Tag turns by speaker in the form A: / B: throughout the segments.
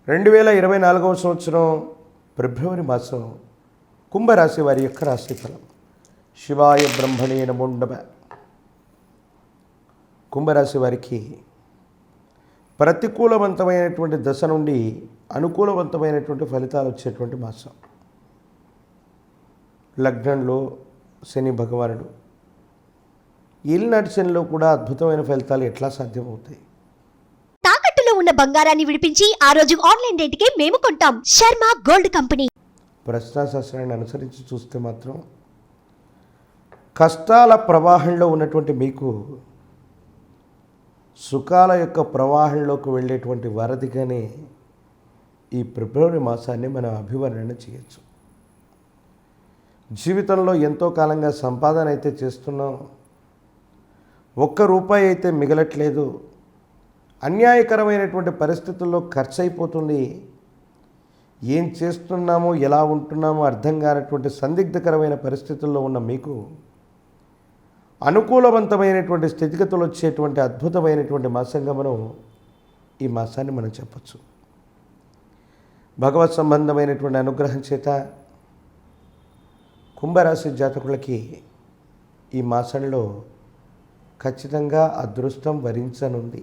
A: 2024వ సంవత్సరం ఫిబ్రవరి మాసం కుంభరాశి వారి యొక్క రాశిఫలం. శివాయ బ్రహ్మణే నమో నమః. కుంభరాశి వారికి ప్రతికూలవంతమైనటువంటి దశ నుండి అనుకూలవంతమైనటువంటి ఫలితాలు వచ్చేటువంటి మాసం. లగ్నంలో శని భగవానుడు, ఏలినాటి శనిలో కూడా అద్భుతమైన ఫలితాలు ఎట్లా సాధ్యమవుతాయి?
B: తాకట్టులో ఉన్న బంగారాన్ని విడిపించి ఆ రోజు ఆన్లైన్ రేటుకే మేము కొంటాం. Sharma gold company.
A: ప్రశ్నాశాస్త్రాన్ని అనుసరించి చూస్తే మాత్రం కష్టాల ప్రవాహంలో ఉన్నటువంటి మీకు సుఖాల యొక్క ప్రవాహంలోకి వెళ్ళేటువంటి వరదిగానే ఈ ఫిబ్రవరి మాసాన్ని మనం అభివర్ణన చేయొచ్చు. జీవితంలో ఎంతో కాలంగా సంపాదన అయితే చేస్తున్నాం, ఒక్క రూపాయి అయితే మిగలట్లేదు, అన్యాయకరమైనటువంటి పరిస్థితుల్లో ఖర్చు అయిపోతుంది, ఏం చేస్తున్నామో ఎలా ఉంటున్నామో అర్థం కానటువంటి సందిగ్ధకరమైన పరిస్థితుల్లో ఉన్న మీకు అనుకూలవంతమైనటువంటి స్థితిగతులు వచ్చేటువంటి అద్భుతమైనటువంటి మాసంగా మనం ఈ మాసాన్ని మనం చెప్పచ్చు. భగవత్ సంబంధమైనటువంటి అనుగ్రహం చేత కుంభరాశి జాతకులకి ఈ మాసంలో ఖచ్చితంగా అదృష్టం వరించనుంది.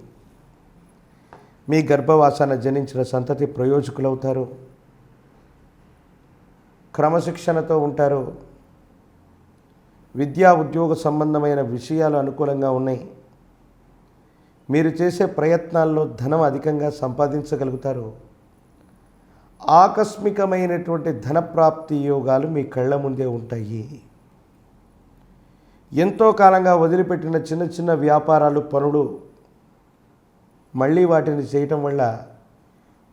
A: మీ గర్భవాసాన జనించిన సంతతి ప్రయోజకులవుతారు, క్రమశిక్షణతో ఉంటారు, విద్యా ఉద్యోగ సంబంధమైన విషయాలు అనుకూలంగా ఉన్నాయి, మీరు చేసే ప్రయత్నాల్లో ధనం అధికంగా సంపాదించగలుగుతారు, ఆకస్మికమైనటువంటి ధనప్రాప్తి యోగాలు మీ కళ్ళ ముందే ఉంటాయి. ఎంతో కాలంగా వదిలిపెట్టిన చిన్న చిన్న వ్యాపారాలు పనులు మళ్ళీ వాటిని చేయటం వల్ల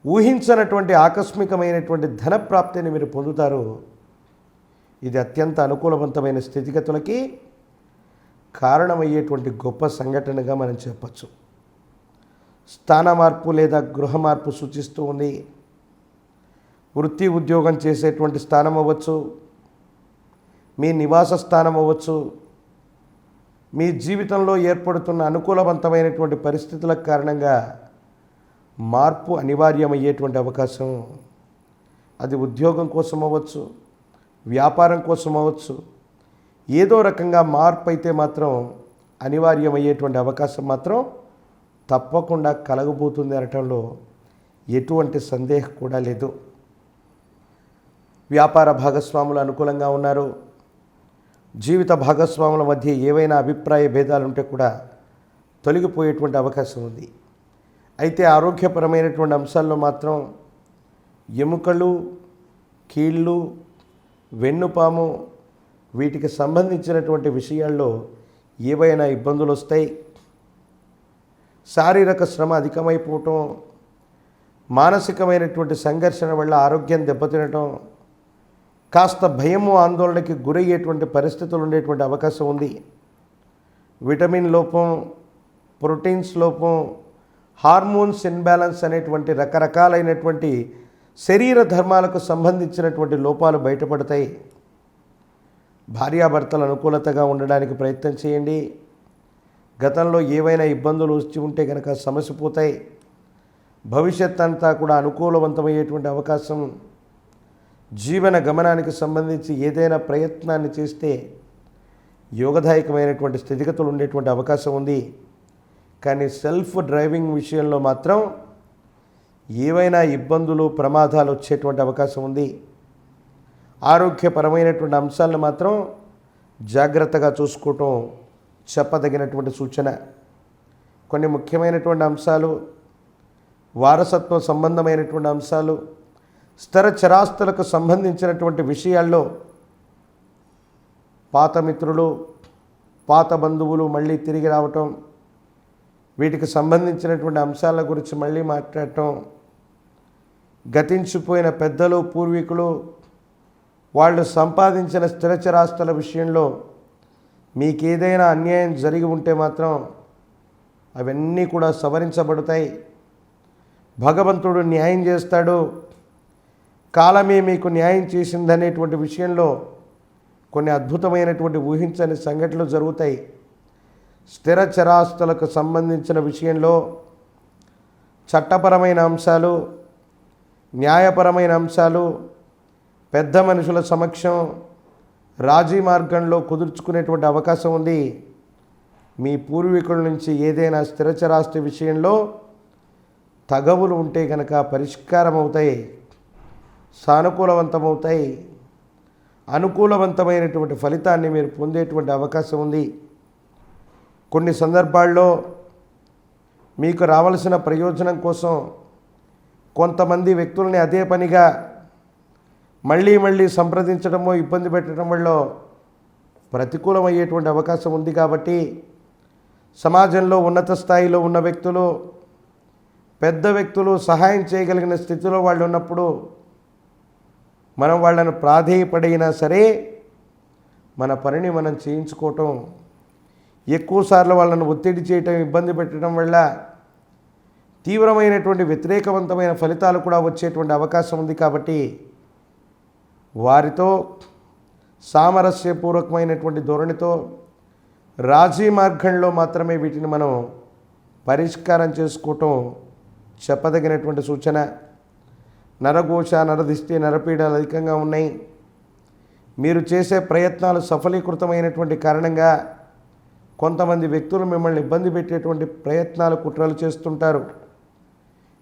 A: ఊహించనటువంటి ఆకస్మికమైనటువంటి ధనప్రాప్తిని మీరు పొందుతారు. ఇది అత్యంత అనుకూలవంతమైన స్థితిగతులకి కారణమయ్యేటువంటి గొప్ప సంఘటనగా మనం చెప్పచ్చు. స్థాన మార్పు లేదా గృహ మార్పు సూచిస్తూ ఉంది. వృత్తి ఉద్యోగం చేసేటువంటి స్థానం అవ్వచ్చు, మీ నివాస స్థానం అవ్వచ్చు, మీ జీవితంలో ఏర్పడుతున్న అనుకూలవంతమైనటువంటి పరిస్థితుల కారణంగా మార్పు అనివార్యమయ్యేటువంటి అవకాశం. అది ఉద్యోగం కోసం అవ్వచ్చు, వ్యాపారం కోసం అవ్వచ్చు, ఏదో రకంగా మార్పు అయితే మాత్రం అనివార్యమయ్యేటువంటి అవకాశం మాత్రం తప్పకుండా కలగబోతుంది అనటంలో ఎటువంటి సందేహం కూడా లేదు. వ్యాపార భాగస్వాములు అనుకూలంగా ఉన్నారు. జీవిత భాగస్వాముల మధ్య ఏవైనా అభిప్రాయ భేదాలు ఉంటే కూడా తొలగిపోయేటువంటి అవకాశం ఉంది. అయితే ఆరోగ్యపరమైనటువంటి అంశాల్లో మాత్రం ఎముకలు, కీళ్ళు, వెన్నుపాము వీటికి సంబంధించినటువంటి విషయాల్లో ఏవైనా ఇబ్బందులు వస్తాయి. శారీరక శ్రమ అధికమైపోవటం, మానసికమైనటువంటి సంఘర్షణ వల్ల ఆరోగ్యం దెబ్బతినటం, కాస్త భయము ఆందోళనకి గురయ్యేటువంటి పరిస్థితులు ఉండేటువంటి అవకాశం ఉంది. విటమిన్ లోపం, ప్రోటీన్స్ లోపం, హార్మోన్స్ ఇన్బ్యాలెన్స్ అనేటువంటి రకరకాలైనటువంటి శరీర ధర్మాలకు సంబంధించినటువంటి లోపాలు బయటపడతాయి. భార్యాభర్తల అనుకూలతగా ఉండడానికి ప్రయత్నం చేయండి. గతంలో ఏవైనా ఇబ్బందులు వచ్చి ఉంటే కనుక సమస్య పోతాయి. భవిష్యత్ అంతా కూడా అనుకూలవంతమయ్యేటువంటి అవకాశం. జీవన గమనానికి సంబంధించి ఏదైనా ప్రయత్నాన్ని చేస్తే యోగదాయకమైనటువంటి స్థితిగతులు ఉండేటువంటి అవకాశం ఉంది. కానీ సెల్ఫ్ డ్రైవింగ్ విషయంలో మాత్రం ఏవైనా ఇబ్బందులు, ప్రమాదాలు వచ్చేటువంటి అవకాశం ఉంది. ఆరోగ్యపరమైనటువంటి అంశాలను మాత్రం జాగ్రత్తగా చూసుకోవటం చెప్పదగినటువంటి సూచన. కొన్ని ముఖ్యమైనటువంటి అంశాలు, వారసత్వ సంబంధమైనటువంటి అంశాలు, స్థిర చరాస్తులకు సంబంధించినటువంటి విషయాల్లో పాత మిత్రులు, పాత బంధువులు మళ్ళీ తిరిగి రావటం, వీటికి సంబంధించినటువంటి అంశాల గురించి మళ్ళీ మాట్లాడటం, గతించిపోయిన పెద్దలు, పూర్వీకులు వాళ్ళు సంపాదించిన స్థిర చరాస్తుల విషయంలో మీకేదైనా అన్యాయం జరిగి ఉంటే మాత్రం అవన్నీ కూడా సవరించబడతాయి. భగవంతుడు న్యాయం చేస్తాడు, కాలమే మీకు న్యాయం చేసిందనేటువంటి విషయంలో కొన్ని అద్భుతమైనటువంటి ఊహించని సంఘటనలు జరుగుతాయి. స్థిర చరాస్తులకు సంబంధించిన విషయంలో చట్టపరమైన అంశాలు, న్యాయపరమైన అంశాలు పెద్ద మనుషుల సమక్షం రాజీ మార్గంలో కుదుర్చుకునేటువంటి అవకాశం ఉంది. మీ పూర్వీకుల నుంచి ఏదైనా స్థిరచరాస్తి విషయంలో తగవులు ఉంటే కనుక పరిష్కారం అవుతాయి, సానుకూలవంతమవుతాయి, అనుకూలవంతమైనటువంటి ఫలితాన్ని మీరు పొందేటువంటి అవకాశం ఉంది. కొన్ని సందర్భాల్లో మీకు రావాల్సిన ప్రయోజనం కోసం కొంతమంది వ్యక్తుల్ని అదే పనిగా మళ్ళీ సంప్రదించడమో ఇబ్బంది పెట్టడం వల్ల ప్రతికూలమయ్యేటువంటి అవకాశం ఉంది. కాబట్టి సమాజంలో ఉన్నత స్థాయిలో ఉన్న వ్యక్తులు, పెద్ద వ్యక్తులు సహాయం చేయగలిగిన స్థితిలో వాళ్ళు ఉన్నప్పుడు మనం వాళ్ళను ప్రాధేయపడినా సరే మన పనిని మనం చేయించుకోవటం, ఎక్కువసార్లు వాళ్ళను ఒత్తిడి చేయటం, ఇబ్బంది పెట్టడం వల్ల తీవ్రమైనటువంటి వ్యతిరేకవంతమైన ఫలితాలు కూడా వచ్చేటువంటి అవకాశం ఉంది. కాబట్టి వారితో సామరస్యపూర్వకమైనటువంటి ధోరణితో రాజీ మార్గంలో మాత్రమే వీటిని మనం పరిష్కారం చేసుకోవటం చెప్పదగినటువంటి సూచన. నరఘోష, నరదిష్టి, నరపీడలు అధికంగా ఉన్నాయి. మీరు చేసే ప్రయత్నాలు సఫలీకృతమైనటువంటి కారణంగా కొంతమంది వ్యక్తులు మిమ్మల్ని ఇబ్బంది పెట్టేటువంటి ప్రయత్నాలు, కుట్రలు చేస్తుంటారు.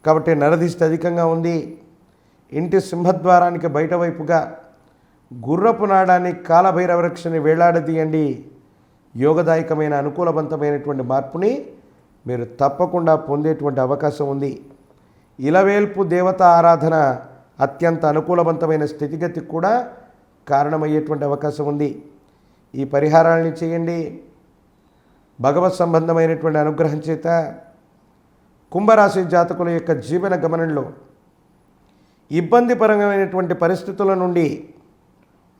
A: కాబట్టి నరదిష్టి అధికంగా ఉంది. ఇంటి సింహద్వారానికి బయట వైపుగా గుర్రపు నాడాన్ని కాలభైరవ వృక్షాన్ని వేలాడదీయండి. యోగదాయకమైన అనుకూలవంతమైనటువంటి మార్పుని మీరు తప్పకుండా పొందేటువంటి అవకాశం ఉంది. ఇలవేల్పు దేవత ఆరాధన అత్యంత అనుకూలవంతమైన స్థితిగతికి కూడా కారణమయ్యేటువంటి అవకాశం ఉంది. ఈ పరిహారాలని చేయండి. భగవత్ సంబంధమైనటువంటి అనుగ్రహం చేత కుంభరాశి జాతకుల యొక్క జీవన గమనంలో ఇబ్బందిపరమైనటువంటి పరిస్థితుల నుండి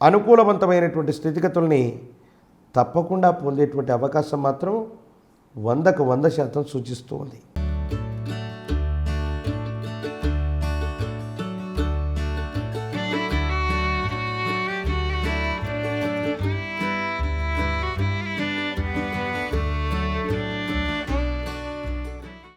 A: అనుకూలవంతమైనటువంటి స్థితిగతుల్ని తప్పకుండా పొందేటువంటి అవకాశం మాత్రం 100% సూచిస్తూ ఉంది.